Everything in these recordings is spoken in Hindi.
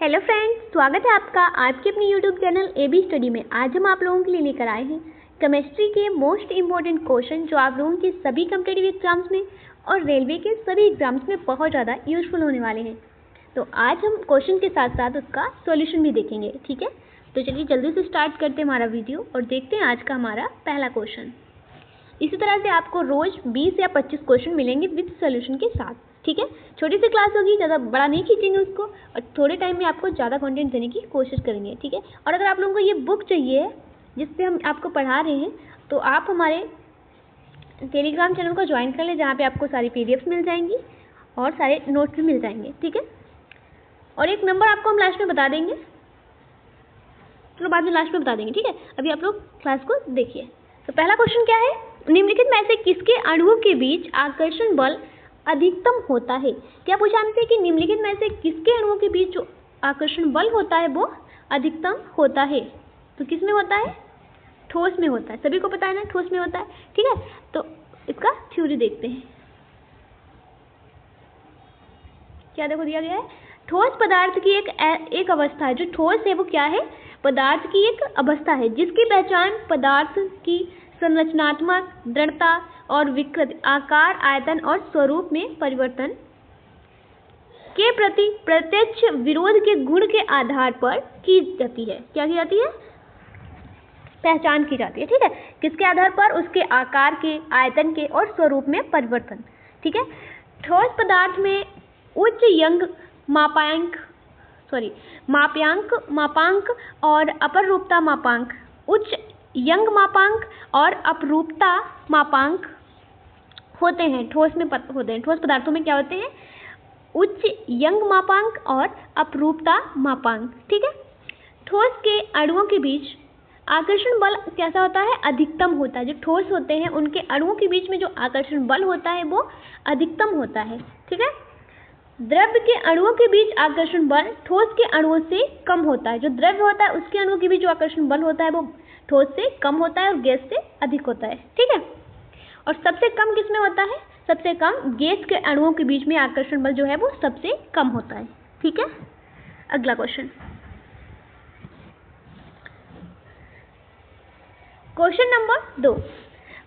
हेलो फ्रेंड्स, स्वागत है आपका आपके अपने यूट्यूब चैनल AB स्टडी में। आज हम आप लोगों के लिए लेकर आए हैं केमिस्ट्री के मोस्ट इम्पॉर्टेंट क्वेश्चन जो आप लोगों के सभी कॉम्पिटिटिव एग्जाम्स में और रेलवे के सभी एग्जाम्स में बहुत ज़्यादा यूजफुल होने वाले हैं। तो आज हम क्वेश्चन के साथ साथ उसका सॉल्यूशन भी देखेंगे, ठीक है। तो चलिए जल्दी से स्टार्ट करते हैं हमारा वीडियो और देखते हैं आज का हमारा पहला क्वेश्चन। इसी तरह से आपको रोज़ 20 या 25 क्वेश्चन मिलेंगे विद सॉल्यूशन के साथ, ठीक है। छोटी सी क्लास होगी, ज़्यादा बड़ा नहीं खींचेंगे उसको और थोड़े टाइम में आपको ज़्यादा कंटेंट देने की कोशिश करेंगे, ठीक है। और अगर आप लोगों को ये बुक चाहिए जिससे हम आपको पढ़ा रहे हैं तो आप हमारे टेलीग्राम चैनल को ज्वाइन कर लें, जहाँ पे आपको सारी PDFs मिल जाएंगी और सारे नोट्स भी मिल जाएंगे, ठीक है। और एक नंबर आपको हम लास्ट में बता देंगे, चलो बाद में लास्ट में बता देंगे, ठीक है। अभी आप लोग क्लास को देखिए। तो पहला क्वेश्चन क्या है, निम्नलिखित में से किसके अणुओं के बीच आकर्षण बल अधिकतम होता है। क्या पूछा हमसे कि निम्नलिखित में से किसके अणुओं के बीच जो आकर्षण बल होता है वो अधिकतम होता है। तो किस में होता है, ठोस में होता है। सभी को पता है ना ठोस में होता है, ठीक है। तो इसका थ्योरी देखते हैं। क्या देखो दिया गया है, ठोस पदार्थ की एक अवस्था है। जो ठोस है वो क्या है, पदार्थ की एक अवस्था है जिसकी पहचान पदार्थ की संरचनात्मक दृढ़ता और विकृति, आकार, आयतन और स्वरूप में परिवर्तन के प्रति प्रत्यक्ष विरोध के गुण के आधार पर की जाती है। क्या की जाती है, पहचान की जाती है, ठीक है। किसके आधार पर, उसके आकार के, आयतन के और स्वरूप में परिवर्तन, ठीक है। ठोस पदार्थ में उच्च यंग मापांक और अपरूपता मापांक, उच्च यंग मापांक और अपरूपता मापांक होते हैं। ठोस में होते हैं, ठोस पदार्थों में क्या होते हैं, उच्च यंग मापांक और अपरूपता मापांक, ठीक है। ठोस के अणुओं के बीच आकर्षण बल कैसा होता है, अधिकतम होता है। जो ठोस होते हैं उनके अणुओं के बीच में जो आकर्षण बल होता है वो अधिकतम होता है, ठीक है। द्रव्य के अणुओं के बीच आकर्षण बल ठोस के अणुओं से कम होता है। जो द्रव्य होता है उसके अणुओं के बीच जो आकर्षण बल होता है वो ठोस से कम होता है और गैस से अधिक होता है, ठीक है। और सबसे कम किस में होता है, सबसे कम गैस के अणुओं के बीच में आकर्षण बल जो है वो सबसे कम होता है, ठीक है। अगला क्वेश्चन, क्वेश्चन नंबर 2,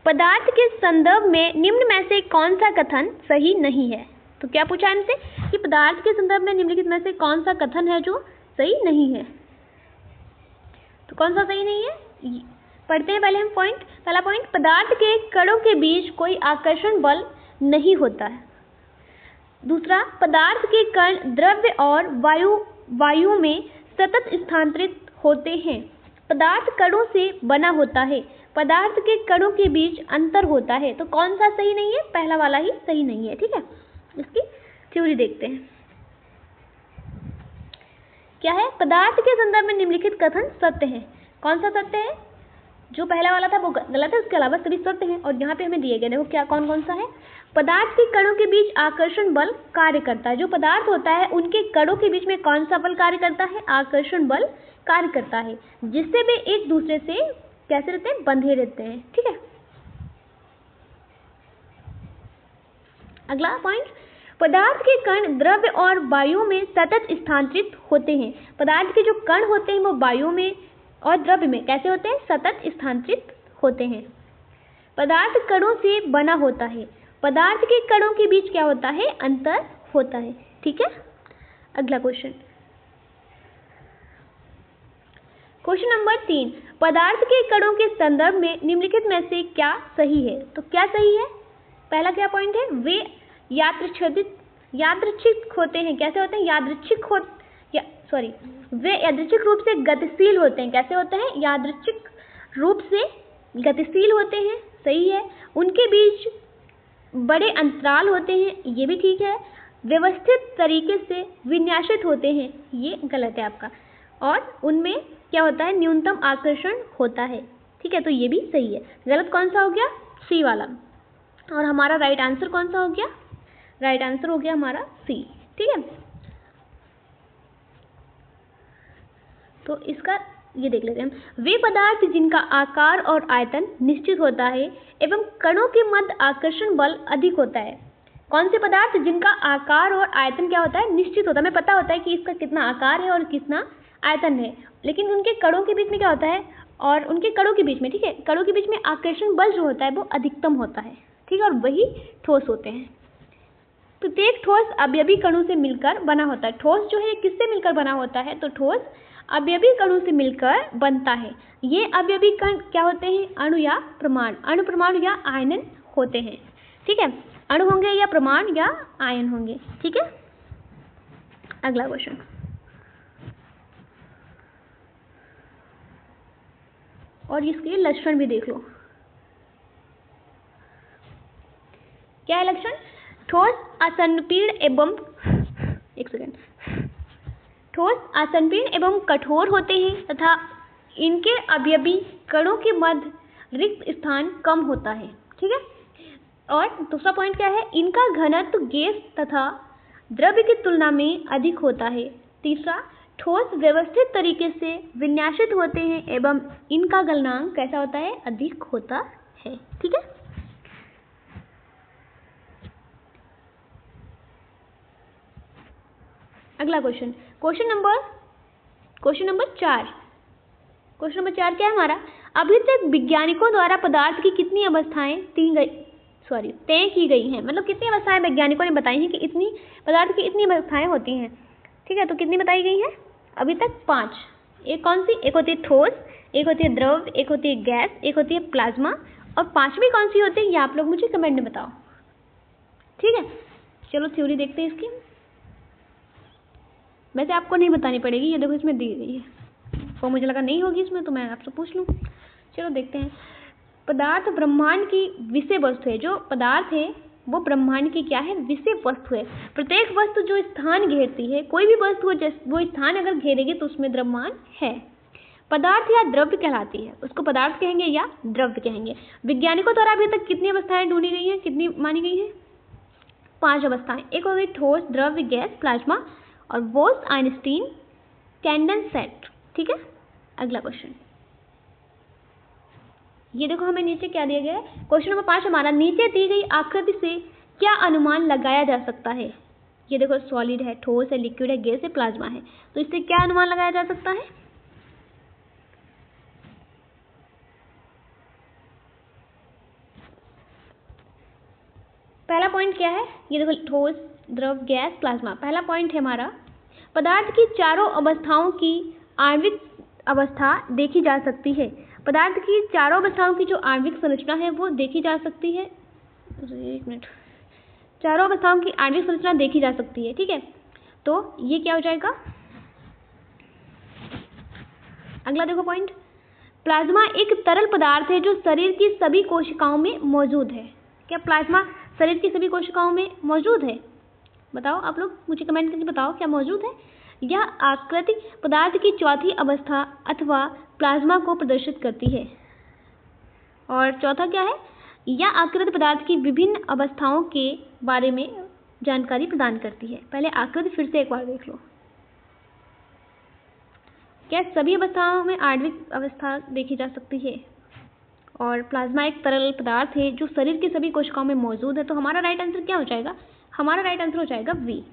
पदार्थ के संदर्भ में निम्न में से कौन सा कथन सही नहीं है। तो क्या पूछा हमसे कि पदार्थ के संदर्भ में निम्नलिखित में से कौन सा कथन है जो सही नहीं है। तो कौन सा सही नहीं है, पढ़ते हैं पहले हम पॉइंट। पहला पॉइंट, पदार्थ के कणों के बीच कोई आकर्षण बल नहीं होता है। दूसरा, पदार्थ के कण द्रव्य और वायु में सतत स्थानांतरित होते हैं। पदार्थ कणों से बना होता है। पदार्थ के कणों के बीच अंतर होता है। तो कौन सा सही नहीं है, पहला वाला ही सही नहीं है, ठीक है। इसकी थ्योरी देखते हैं। क्या है, पदार्थ के संदर्भ में निम्नलिखित कथन सत्य है। कौन सा सत्य है, जो पहला वाला था वो गलत है, उसके अलावा सभी सत्य हैं। और यहाँ पे हमें दिए गए देखो क्या कौन कौन सा है। पदार्थ के कणों के बीच आकर्षण बल कार्य करता है। जो पदार्थ होता है उनके कणों के बीच में कौन सा बल कार्य करता है, आकर्षण बल कार्य करता है, जिससे वे एक दूसरे से कैसे रहते हैं, बंधे रहते हैं, ठीक है। अगला पॉइंट, पदार्थ के कण द्रव्य और वायु में सतत स्थानांतरित होते हैं। पदार्थ के जो कण होते हैं वो वायु में और द्रव्य में कैसे होते हैं, सतत स्थानांतरित होते हैं। पदार्थ कणों से बना होता है। पदार्थ के कणों के बीच क्या होता है, अंतर होता है, ठीक है। अगला क्वेश्चन, क्वेश्चन नंबर 3, पदार्थ के कणों के संदर्भ में निम्नलिखित में से क्या सही है। तो क्या सही है, पहला क्या पॉइंट है, वे यादृच्छिक होते हैं। कैसे होते हैं, वे यादृच्छिक रूप से गतिशील होते हैं। कैसे होते हैं, यादृच्छिक रूप से गतिशील होते हैं, सही है। उनके बीच बड़े अंतराल होते हैं, ये भी ठीक है। व्यवस्थित तरीके से विन्यासित होते हैं, ये गलत है आपका। और उनमें क्या होता है, न्यूनतम आकर्षण होता है, ठीक है। तो ये भी सही है। गलत कौन सा हो गया, सी वाला। और हमारा राइट आंसर कौन सा हो गया, राइट आंसर हो गया हमारा सी, ठीक है। तो इसका ये देख लेते हैं हम। वे पदार्थ जिनका आकार और आयतन निश्चित होता है एवं कणों के मध्य आकर्षण बल अधिक होता है। कौन से पदार्थ जिनका आकार और आयतन क्या होता है, निश्चित होता है, हमें पता होता है कि इसका कितना आकार है और कितना आयतन है, लेकिन उनके कणों के बीच में क्या होता है, और उनके कणों के बीच में, ठीक है, कणों के बीच में आकर्षण बल जो होता है वो अधिकतम होता है, ठीक है, और वही ठोस होते हैं। प्रत्येक ठोस अवयवी कणों से मिलकर बना होता है। ठोस जो है किससे मिलकर बना होता है, तो ठोस अवयवी कणों से मिलकर बनता है। ये अवयवी कण क्या होते हैं, अणु या परमाणु, अणु परमाणु या आयन होते हैं, ठीक है, अणु होंगे या परमाणु या आयन होंगे, ठीक है। अगला क्वेश्चन, और इसके लक्षण भी देख लो। क्या है लक्षण, ठोस असंपीर्ण एवं, एक सेकेंड, ठोस असंपीर्ण एवं कठोर होते हैं तथा इनके अवयवी कणों के मध्य रिक्त स्थान कम होता है, ठीक है। और दूसरा पॉइंट क्या है, इनका घनत्व गैस तथा द्रव्य की तुलना में अधिक होता है। तीसरा, ठोस व्यवस्थित तरीके से विन्यासित होते हैं एवं इनका गलनांक कैसा होता है, अधिक होता है, ठीक है। अगला question, question number 4। Question number 4 क्या है हमारा, अभी तक वैज्ञानिकों द्वारा पदार्थ की कितनी अवस्थाएं तय की गई हैं, मतलब कितनी अवस्थाएं वैज्ञानिकों ने बताई हैं कि इतनी पदार्थ की इतनी अवस्थाएं होती हैं, ठीक है। तो कितनी बताई गई हैं, अभी तक 5। एक कौन सी, एक होती है ठोस, एक होती है द्रव, एक होती है गैस, एक होती है प्लाज्मा, और 5वीं कौन सी होती है, ये आप लोग मुझे कमेंट में बताओ, ठीक है। चलो थ्योरी देखते हैं इसकी, वैसे आपको नहीं बतानी पड़ेगी, ये देखो इसमें दी गई है, वो मुझे लगा नहीं होगी इसमें तो मैं आपसे पूछ लूँ। चलो देखते हैं। पदार्थ ब्रह्मांड की विषय वस्तु है, जो पदार्थ है वो ब्रह्मांड की क्या है, विषय वस्तु है। प्रत्येक वस्तु जो स्थान घेरती है, कोई भी वस्तु वो स्थान अगर घेरेगी तो उसमें द्रव्यमान है। पदार्थ या द्रव्य कहलाती है, उसको पदार्थ कहेंगे या द्रव्य कहेंगे। वैज्ञानिकों द्वारा अभी तक कितनी अवस्थाएं ढूंढी गई हैं, कितनी मानी गई हैं, 5 अवस्थाएं। एक हो गई ठोस, द्रव्य, गैस, प्लाज्मा और बोस आइंस्टीन कंडेंसेट, ठीक है। अगला क्वेश्चन, ये देखो हमें नीचे क्या दिया गया है, क्वेश्चन नंबर 5 हमारा, नीचे दी गई आकृति से क्या अनुमान लगाया जा सकता है। ये देखो सॉलिड है, ठोस है, लिक्विड है, गैस है, प्लाज्मा है, तो इससे क्या अनुमान लगाया जा सकता है। पहला पॉइंट क्या है, ये देखो ठोस, द्रव, गैस, प्लाज्मा। पहला पॉइंट है हमारा, पदार्थ की चारों अवस्थाओं की आणविक अवस्था देखी जा सकती है। पदार्थ की चारों अवस्थाओं की जो आणविक संरचना है वो देखी जा सकती है, एक मिनट, चारों अवस्थाओं की आणविक संरचना देखी जा सकती है, ठीक है। तो ये क्या हो जाएगा। अगला देखो पॉइंट, प्लाज्मा एक तरल पदार्थ है जो शरीर की सभी कोशिकाओं में मौजूद है। क्या प्लाज्मा शरीर की सभी कोशिकाओं में मौजूद है, बताओ आप लोग मुझे कमेंट करके बताओ क्या मौजूद है। यह आकृति पदार्थ की चौथी अवस्था अथवा प्लाज्मा को प्रदर्शित करती है। और चौथा क्या है, यह आकृति पदार्थ की विभिन्न अवस्थाओं के बारे में जानकारी प्रदान करती है। पहले आकृति फिर से एक बार देख लो। क्या सभी अवस्थाओं में आणविक अवस्था देखी जा सकती है, और प्लाज्मा एक तरल पदार्थ है जो शरीर की सभी कोशिकाओं में मौजूद है। तो हमारा राइट आंसर क्या हो जाएगा, हमारा राइट आंसर हो जाएगा बी।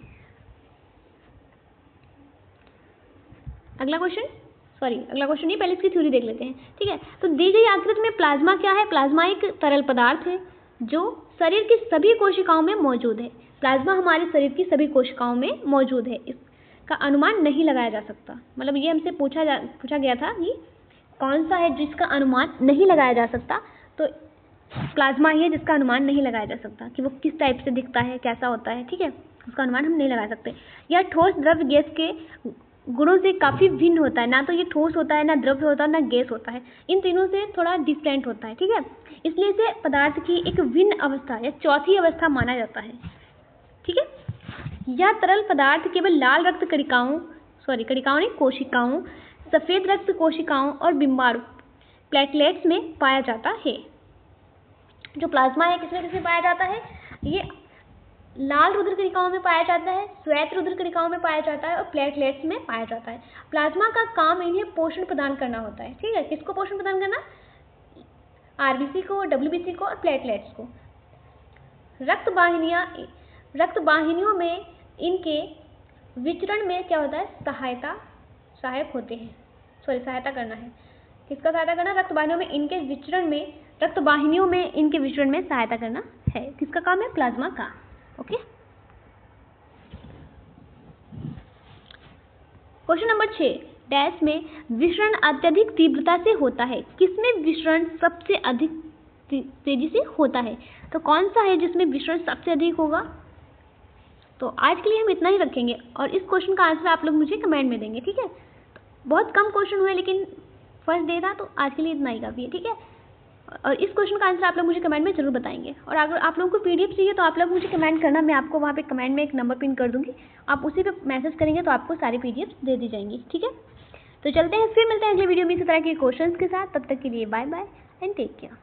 अगला क्वेश्चन नहीं, पहले इसकी थ्योरी देख लेते हैं, ठीक है। तो दी गई आकृति में प्लाज्मा क्या है, प्लाज्मा एक तरल पदार्थ है जो शरीर की सभी कोशिकाओं में मौजूद है। प्लाज्मा हमारे शरीर की सभी कोशिकाओं में मौजूद है, इसका अनुमान नहीं लगाया जा सकता। मतलब ये हमसे पूछा गया था कि कौन सा है जिसका अनुमान नहीं लगाया जा सकता, तो प्लाज्मा ही है जिसका अनुमान नहीं लगाया जा सकता कि वो किस टाइप से दिखता है, कैसा होता है, ठीक है, उसका अनुमान हम नहीं लगा सकते। यह ठोस, द्रव्य, गैस के गुणों से काफ़ी भिन्न होता है, ना तो ये ठोस होता है, ना द्रव्य होता है, ना गैस होता है, इन तीनों से थोड़ा डिफरेंट होता है, ठीक है। इसलिए इसे पदार्थ की एक भिन्न अवस्था या चौथी अवस्था माना जाता है, ठीक है। यह तरल पदार्थ केवल लाल रक्त कोशिकाओं, सफ़ेद रक्त कोशिकाओं और बिंबाणु प्लेटलेट्स में पाया जाता है। जो प्लाज्मा है किसमें किसमें पाया जाता है, ये लाल रुधिर कणिकाओं में पाया जाता है, श्वेत रुधिर कणिकाओं में पाया जाता है और प्लेटलेट्स में पाया जाता है। प्लाज्मा का काम इन्हें पोषण प्रदान करना होता है, ठीक है। किसको पोषण प्रदान करना, आरबीसी को, डब्ल्यूबीसी को और प्लेटलेट्स को। रक्त वाहिनियां रक्त वाहिनियों में इनके विचरण में क्या होता है, सहायक होते हैं। सहायता करना है, किसका सहायता करना, रक्त वाहिनियों में इनके विचरण में सहायता करना है। किसका काम है, प्लाज्मा का। ओके। क्वेश्चन नंबर 6, डैश में विसरण अत्यधिक तीव्रता से होता है। किसमें विसरण सबसे अधिक तेजी से होता है? तो कौन सा है जिसमें विसरण सबसे अधिक होगा? तो आज के लिए हम इतना ही रखेंगे और इस क्वेश्चन का आंसर आप लोग मुझे कमेंट में देंगे, ठीक है। बहुत कम क्वेश्चन हुए लेकिन फर्स्ट डे था, तो आज के लिए इतना ही काफ़ी है, ठीक है। और इस क्वेश्चन का आंसर आप लोग मुझे कमेंट में जरूर बताएंगे। और अगर आप लोगों को पीडीएफ चाहिए तो आप लोग मुझे कमेंट करना, मैं आपको वहाँ पे कमेंट में एक नंबर पिन कर दूंगी, आप उसी पे मैसेज करेंगे तो आपको सारी पीडीएफ दे दी जाएंगी, ठीक है। तो चलते हैं, फिर मिलते हैं अगले वीडियो में इसी तरह के क्वेश्चंस के साथ। तब तक के लिए bye bye and take care.